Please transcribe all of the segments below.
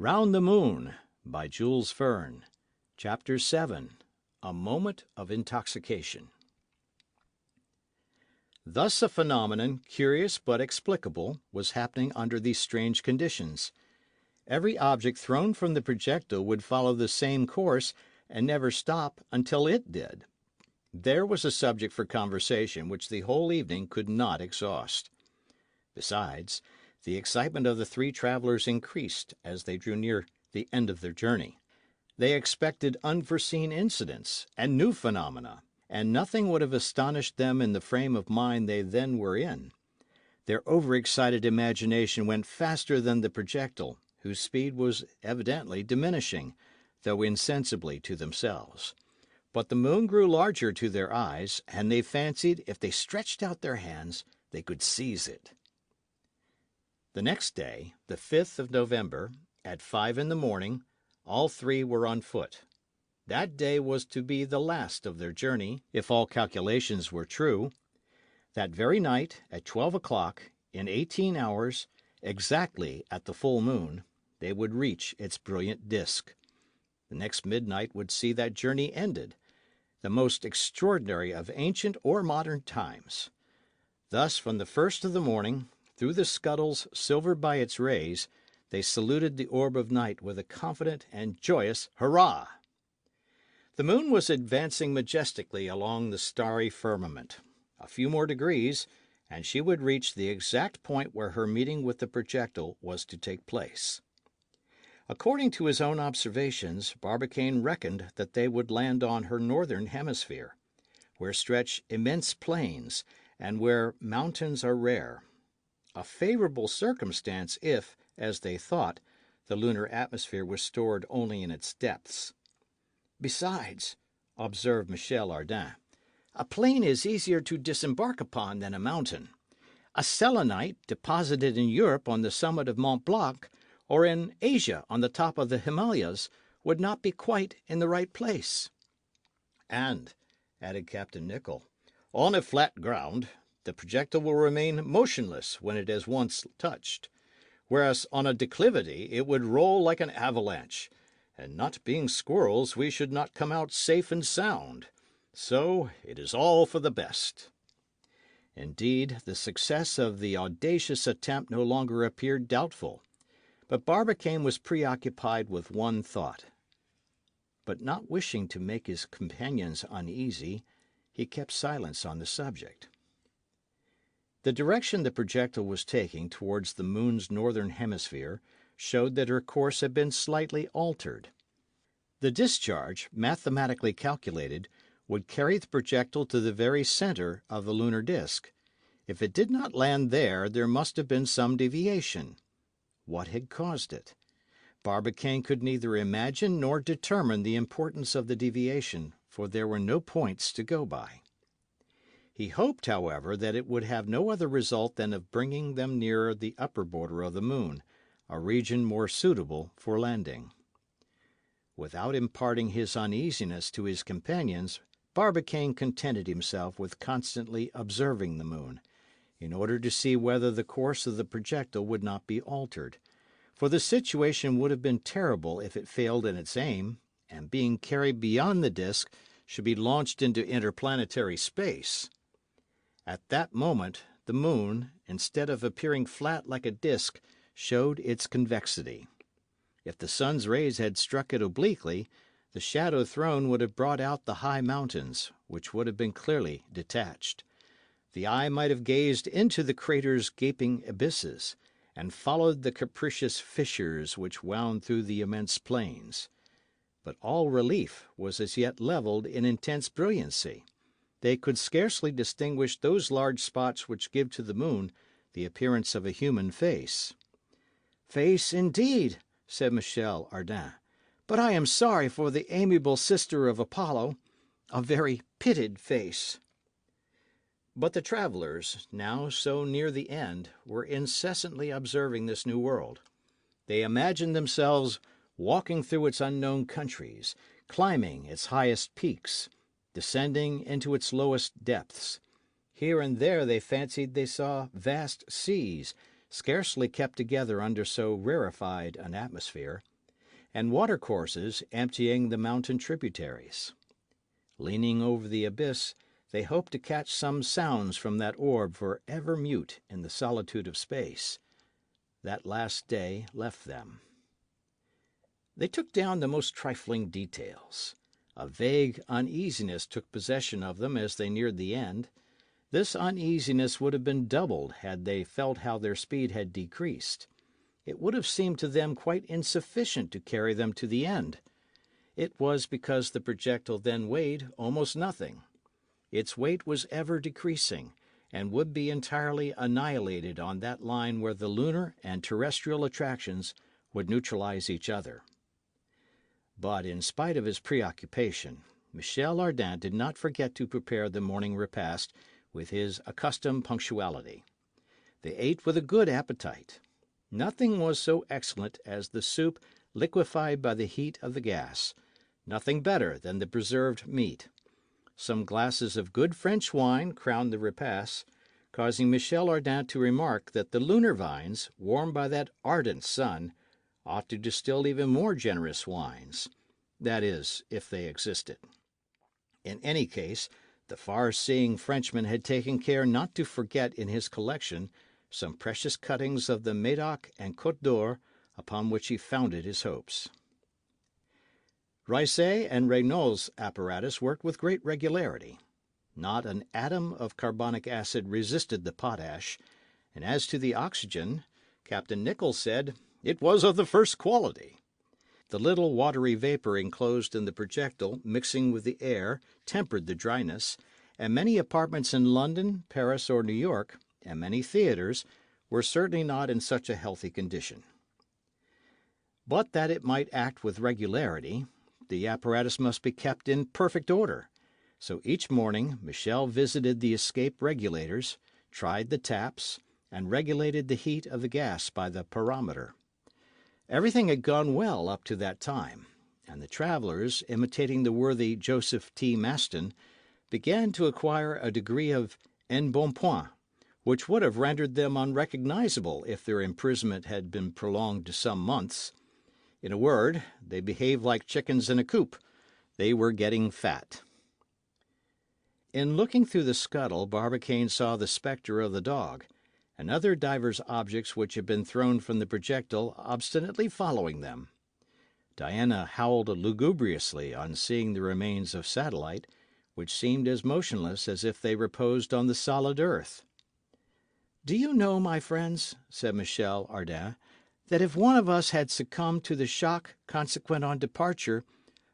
Round the Moon by Jules Verne. Chapter 7. A Moment of Intoxication. Thus a phenomenon, curious but explicable, was happening under these strange conditions. Every object thrown from the projectile would follow the same course and never stop until it did. There was a subject for conversation which the whole evening could not exhaust. Besides, the excitement of the three travellers increased as they drew near the end of their journey. They expected unforeseen incidents and new phenomena, and nothing would have astonished them in the frame of mind they then were in. Their overexcited imagination went faster than the projectile, whose speed was evidently diminishing, though insensibly to themselves. But the moon grew larger to their eyes, and they fancied if they stretched out their hands they could seize it. The next day, the 5th of November, at 5 in the morning, all three were on foot. That day was to be the last of their journey, if all calculations were true. That very night, at 12 o'clock, in 18 hours, exactly at the full moon, they would reach its brilliant disk. The next midnight would see that journey ended, the most extraordinary of ancient or modern times. Thus, from the first of the morning, through the scuttles silvered by its rays, they saluted the orb of night with a confident and joyous hurrah. The moon was advancing majestically along the starry firmament. A few more degrees, and she would reach the exact point where her meeting with the projectile was to take place. According to his own observations, Barbicane reckoned that they would land on her northern hemisphere, where stretch immense plains, and where mountains are rare. A favourable circumstance if, as they thought, the lunar atmosphere was stored only in its depths. Besides, observed Michel Ardan, a plain is easier to disembark upon than a mountain. A selenite deposited in Europe on the summit of Mont Blanc, or in Asia on the top of the Himalayas, would not be quite in the right place. And, added Captain Nicholl, on a flat ground, the projectile will remain motionless when it is once touched, whereas on a declivity it would roll like an avalanche, and not being squirrels, we should not come out safe and sound. So it is all for the best. Indeed, the success of the audacious attempt no longer appeared doubtful. But Barbicane was preoccupied with one thought. But not wishing to make his companions uneasy, he kept silence on the subject. The direction the projectile was taking towards the moon's northern hemisphere showed that her course had been slightly altered. The discharge, mathematically calculated, would carry the projectile to the very centre of the lunar disk. If it did not land there, there must have been some deviation. What had caused it? Barbicane could neither imagine nor determine the importance of the deviation, for there were no points to go by. He hoped, however, that it would have no other result than of bringing them nearer the upper border of the moon, a region more suitable for landing. Without imparting his uneasiness to his companions, Barbicane contented himself with constantly observing the moon, in order to see whether the course of the projectile would not be altered, for the situation would have been terrible if it failed in its aim, and being carried beyond the disk, should be launched into interplanetary space. At that moment, the moon, instead of appearing flat like a disk, showed its convexity. If the sun's rays had struck it obliquely, the shadow thrown would have brought out the high mountains, which would have been clearly detached. The eye might have gazed into the crater's gaping abysses, and followed the capricious fissures which wound through the immense plains. But all relief was as yet levelled in intense brilliancy. They could scarcely distinguish those large spots which give to the moon the appearance of a human face. "Face, indeed," said Michel Ardan. "But I am sorry for the amiable sister of Apollo. A very pitted face." But the travellers, now so near the end, were incessantly observing this new world. They imagined themselves walking through its unknown countries, climbing its highest peaks, descending into its lowest depths. Here and there they fancied they saw vast seas, scarcely kept together under so rarefied an atmosphere, and watercourses emptying the mountain tributaries. Leaning over the abyss, they hoped to catch some sounds from that orb for ever mute in the solitude of space. That last day left them. They took down the most trifling details. A vague uneasiness took possession of them as they neared the end. This uneasiness would have been doubled had they felt how their speed had decreased. It would have seemed to them quite insufficient to carry them to the end. It was because the projectile then weighed almost nothing. Its weight was ever decreasing, and would be entirely annihilated on that line where the lunar and terrestrial attractions would neutralize each other. But in spite of his preoccupation, Michel Ardan did not forget to prepare the morning repast with his accustomed punctuality. They ate with a good appetite. Nothing was so excellent as the soup liquefied by the heat of the gas, nothing better than the preserved meat. Some glasses of good French wine crowned the repast, causing Michel Ardan to remark that the lunar vines, warmed by that ardent sun, ought to distill even more generous wines. That is, if they existed. In any case, the far-seeing Frenchman had taken care not to forget in his collection some precious cuttings of the Médoc and Côte d'Or upon which he founded his hopes. Risset and Regnault's apparatus worked with great regularity. Not an atom of carbonic acid resisted the potash, and as to the oxygen, Captain Nicholl said it was of the first quality. The little watery vapour enclosed in the projectile, mixing with the air, tempered the dryness, and many apartments in London, Paris, or New York, and many theatres, were certainly not in such a healthy condition. But that it might act with regularity, the apparatus must be kept in perfect order. So each morning Michel visited the escape regulators, tried the taps, and regulated the heat of the gas by the pyrometer. Everything had gone well up to that time, and the travellers, imitating the worthy Joseph T. Maston, began to acquire a degree of embonpoint, which would have rendered them unrecognisable if their imprisonment had been prolonged to some months. In a word, they behaved like chickens in a coop. They were getting fat. In looking through the scuttle, Barbicane saw the spectre of the dog, and other divers objects which had been thrown from the projectile obstinately following them. Diana howled lugubriously on seeing the remains of Satellite, which seemed as motionless as if they reposed on the solid earth. "Do you know, my friends," said Michel Ardan, "that if one of us had succumbed to the shock consequent on departure,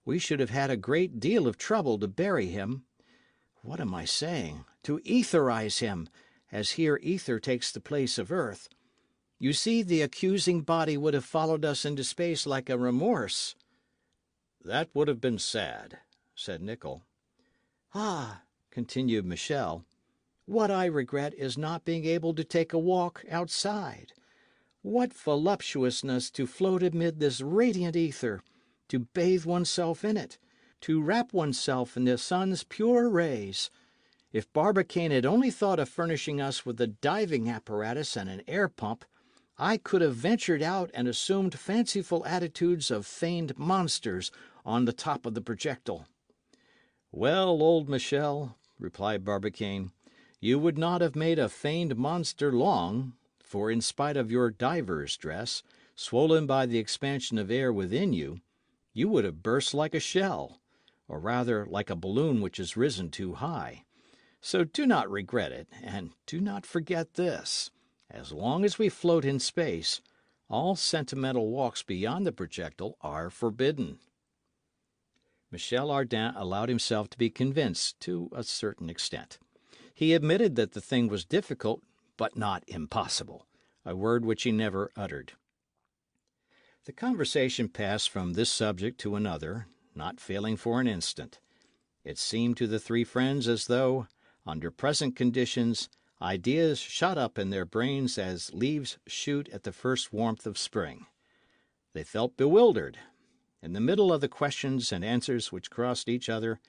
we should have had a great deal of trouble to bury him. What am I saying? To etherize him, as here ether takes the place of earth. You see, the accusing body would have followed us into space like a remorse." "That would have been sad," said Nicholl. "Ah," continued Michel, "what I regret is not being able to take a walk outside. What voluptuousness to float amid this radiant ether, to bathe oneself in it, to wrap oneself in the sun's pure rays. If Barbicane had only thought of furnishing us with a diving apparatus and an air pump, I could have ventured out and assumed fanciful attitudes of feigned monsters on the top of the projectile." "Well, old Michel," replied Barbicane, "you would not have made a feigned monster long, for in spite of your diver's dress, swollen by the expansion of air within you, you would have burst like a shell, or rather like a balloon which has risen too high. So do not regret it, and do not forget this. As long as we float in space, all sentimental walks beyond the projectile are forbidden." Michel Ardan allowed himself to be convinced to a certain extent. He admitted that the thing was difficult, but not impossible, a word which he never uttered. The conversation passed from this subject to another, not failing for an instant. It seemed to the three friends as though, under present conditions, ideas shot up in their brains as leaves shoot at the first warmth of spring. They felt bewildered. In the middle of the questions and answers which crossed each other,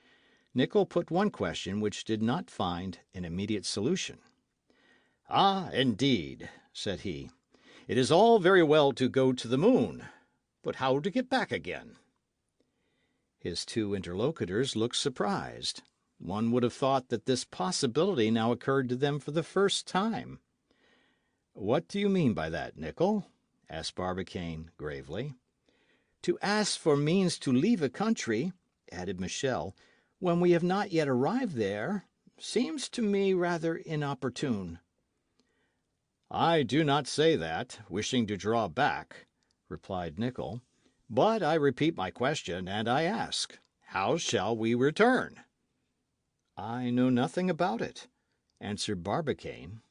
Nicholl put one question which did not find an immediate solution. "Ah, indeed," said he, It is all very well to go to the moon, but how to get back again?" His two interlocutors looked surprised. One would have thought that this possibility now occurred to them for the first time. "What do you mean by that, Nicholl?" asked Barbicane gravely. "To ask for means to leave a country," added Michel, "when we have not yet arrived there, seems to me rather inopportune." "I do not say that, wishing to draw back," replied Nicholl. "But I repeat my question, and I ask, how shall we return?" "I know nothing about it," answered Barbicane.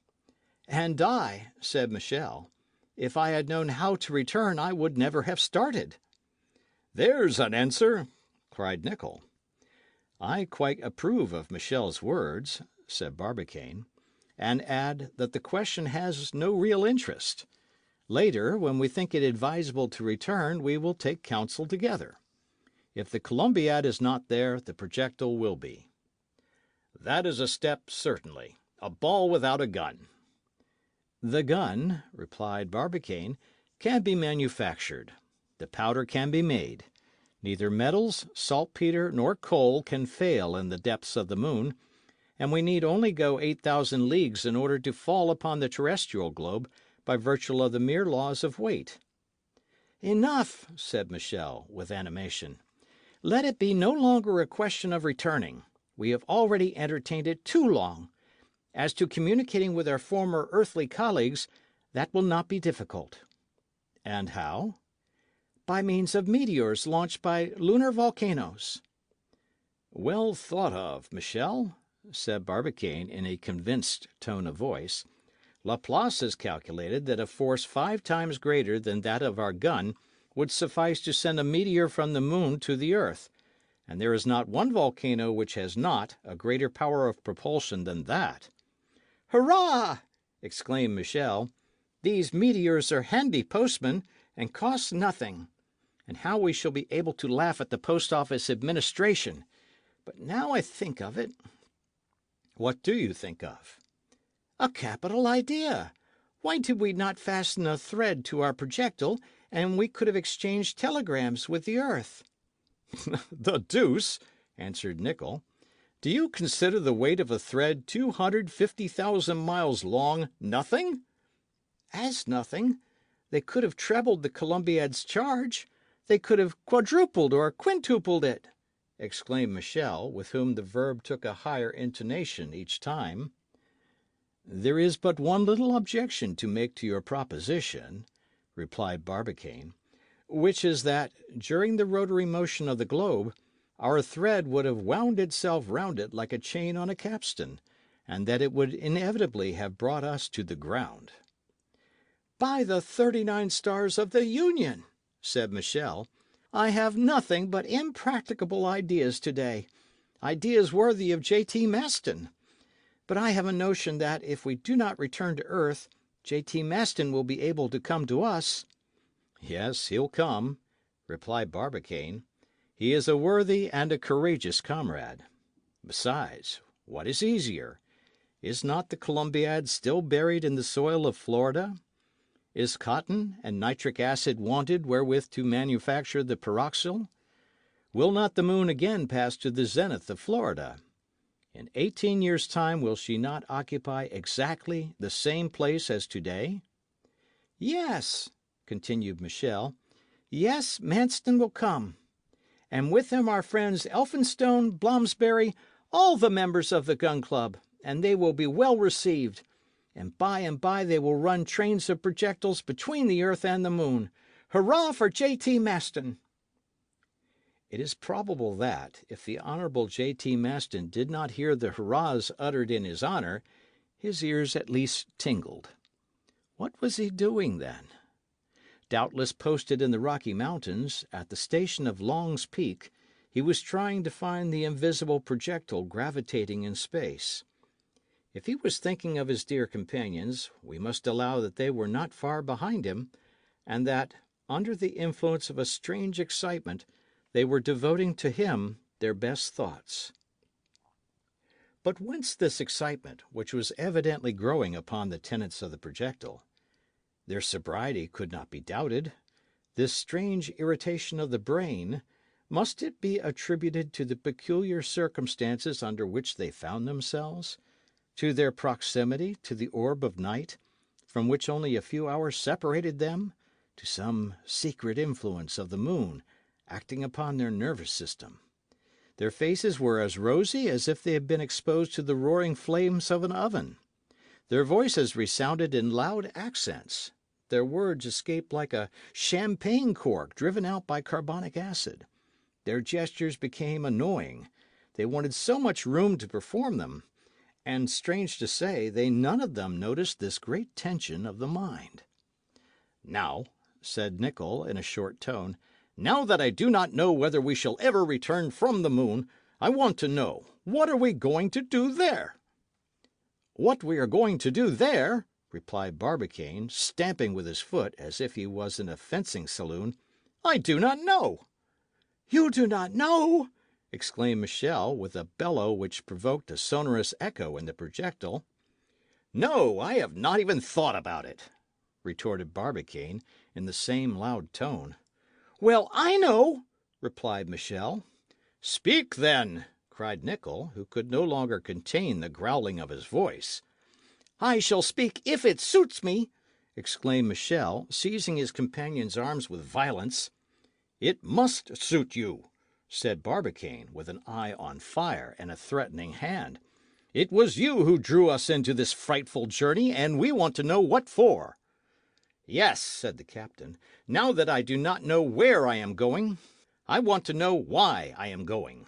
"And I," said Michel. "If I had known how to return, I would never have started." "There's an answer!" cried Nicholl. "I quite approve of Michel's words," said Barbicane, "and add that the question has no real interest. Later, when we think it advisable to return, we will take counsel together. If the Columbiad is not there, the projectile will be." "That is a step, certainly. A ball without a gun." "The gun," replied Barbicane, "can be manufactured. The powder can be made. Neither metals, saltpetre, nor coal can fail in the depths of the moon, and we need only go 8,000 leagues in order to fall upon the terrestrial globe by virtue of the mere laws of weight." "Enough," said Michel, with animation. "Let it be no longer a question of returning. We have already entertained it too long. As to communicating with our former earthly colleagues, that will not be difficult." "And how?" "By means of meteors launched by lunar volcanoes." "Well thought of, Michel," said Barbicane in a convinced tone of voice. "Laplace has calculated that a force 5 times greater than that of our gun would suffice to send a meteor from the moon to the earth, and there is not one volcano which has not a greater power of propulsion than that." "Hurrah!" exclaimed Michel. "These meteors are handy postmen, and cost nothing. And how we shall be able to laugh at the Post Office administration! But now I think of it—" "What do you think of?" "A capital idea! Why did we not fasten a thread to our projectile, and we could have exchanged telegrams with the earth?" "The deuce!" answered Nicholl. "Do you consider the weight of a thread 250,000 miles long nothing?" "As nothing. They could have trebled the Columbiad's charge. They could have quadrupled or quintupled it," exclaimed Michel, with whom the verb took a higher intonation each time. "There is but one little objection to make to your proposition," replied Barbicane, "which is that, during the rotary motion of the globe, our thread would have wound itself round it like a chain on a capstan, and that it would inevitably have brought us to the ground." "By the 39 stars of the Union," said Michel, "I have nothing but impracticable ideas today, ideas worthy of J.T. Maston. But I have a notion that, if we do not return to earth, J.T. Maston will be able to come to us." "Yes, he'll come," replied Barbicane. "He is a worthy and a courageous comrade. Besides, what is easier? Is not the Columbiad still buried in the soil of Florida? Is cotton and nitric acid wanted wherewith to manufacture the pyroxyle? Will not the moon again pass to the zenith of Florida? In 18 years' time will she not occupy exactly the same place as today?" "Yes," continued Michel, "yes, Manston will come. And with him our friends Elphinstone, Bloomsbury, all the members of the Gun Club, and they will be well received. And by they will run trains of projectiles between the earth and the moon. Hurrah for J.T. Maston!" It is probable that, if the Honourable J.T. Maston did not hear the hurrahs uttered in his honour, his ears at least tingled. What was he doing, then? Doubtless posted in the Rocky Mountains, at the station of Long's Peak, he was trying to find the invisible projectile gravitating in space. If he was thinking of his dear companions, we must allow that they were not far behind him, and that, under the influence of a strange excitement, they were devoting to him their best thoughts. But whence this excitement, which was evidently growing upon the tenants of the projectile? Their sobriety could not be doubted. This strange irritation of the brain, must it be attributed to the peculiar circumstances under which they found themselves? To their proximity to the orb of night, from which only a few hours separated them? To some secret influence of the moon, acting upon their nervous system? Their faces were as rosy as if they had been exposed to the roaring flames of an oven. Their voices resounded in loud accents. Their words escaped like a champagne cork driven out by carbonic acid. Their gestures became annoying. They wanted so much room to perform them, and, strange to say, they none of them noticed this great tension of the mind. "Now," said Nicholl in a short tone, "now that I do not know whether we shall ever return from the moon, I want to know, what are we going to do there?" "What we are going to do there," replied Barbicane, stamping with his foot as if he was in a fencing saloon, "I do not know." "You do not know!" exclaimed Michel, with a bellow which provoked a sonorous echo in the projectile. "No, I have not even thought about it," retorted Barbicane, in the same loud tone. "Well, I know," replied Michel. "Speak, then!" cried Nicholl, who could no longer contain the growling of his voice. "I shall speak if it suits me," exclaimed Michel, seizing his companion's arms with violence. "It must suit you," said Barbicane, with an eye on fire and a threatening hand. "It was you who drew us into this frightful journey, and we want to know what for." "Yes," said the captain, "now that I do not know where I am going, I want to know why I am going."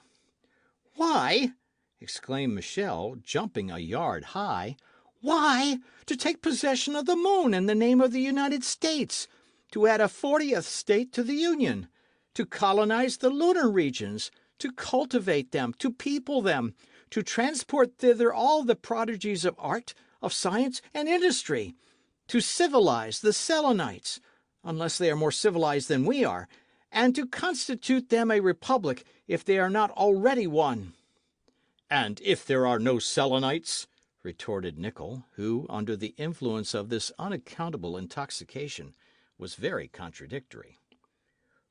"Why?" exclaimed Michel, jumping a yard high. "Why, to take possession of the moon in the name of the United States, to add a 40th state to the Union, to colonize the lunar regions, to cultivate them, to people them, to transport thither all the prodigies of art, of science, and industry, to civilize the Selenites, unless they are more civilized than we are, and to constitute them a republic if they are not already one." "And if there are no Selenites?" retorted Nicholl, who, under the influence of this unaccountable intoxication, was very contradictory.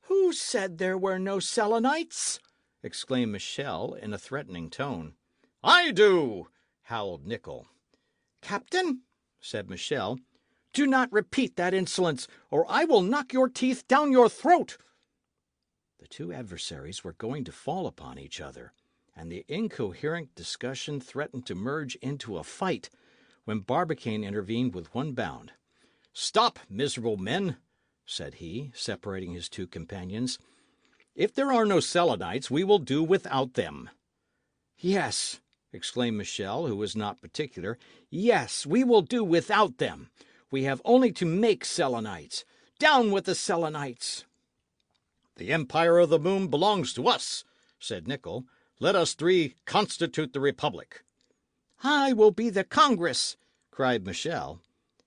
"Who said there were no Selenites?" exclaimed Michel in a threatening tone. "I do!" howled Nicholl. "Captain," said Michel, "do not repeat that insolence, or I will knock your teeth down your throat." The two adversaries were going to fall upon each other, and the incoherent discussion threatened to merge into a fight, when Barbicane intervened with one bound. "Stop, miserable men!" said he, separating his two companions. "If there are no Selenites, we will do without them." "Yes," exclaimed Michel, who was not particular. "Yes, we will do without them. We have only to make Selenites. Down with the Selenites!" "The empire of the moon belongs to us," said Nicholl. "Let us three constitute the republic." "I will be the Congress," cried Michel.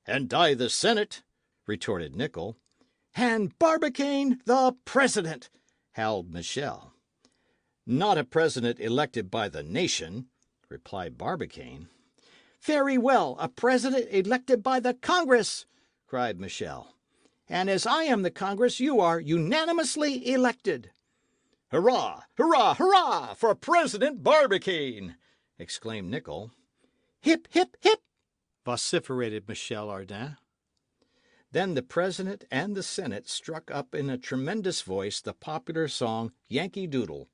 "And I the Senate," retorted Nicholl. "And Barbicane the President," howled Michel. "Not a president elected by the nation," replied Barbicane. "Very well, a president elected by the Congress," cried Michel. "And as I am the Congress, you are unanimously elected." "Hurrah! Hurrah! Hurrah! For President Barbicane!" exclaimed Nicholl. "Hip, hip, hip!" vociferated Michel Ardan. Then the president and the senate struck up in a tremendous voice the popular song Yankee Doodle,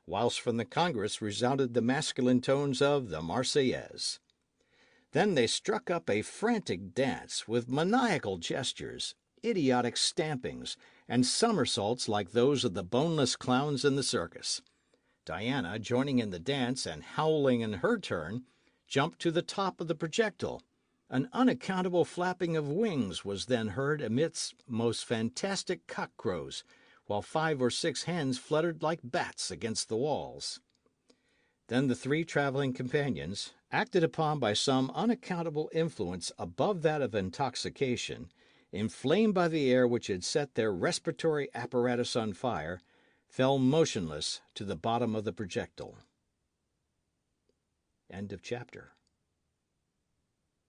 whilst from the Congress resounded the masculine tones of the Marseillaise. Then they struck up a frantic dance, with maniacal gestures, idiotic stampings, and somersaults like those of the boneless clowns in the circus. Diana, joining in the dance and howling in her turn, jumped to the top of the projectile. An unaccountable flapping of wings was then heard amidst most fantastic cock-crows, while 5 or 6 hens fluttered like bats against the walls. Then the three travelling companions, acted upon by some unaccountable influence above that of intoxication, inflamed by the air which had set their respiratory apparatus on fire, fell motionless to the bottom of the projectile. End of chapter.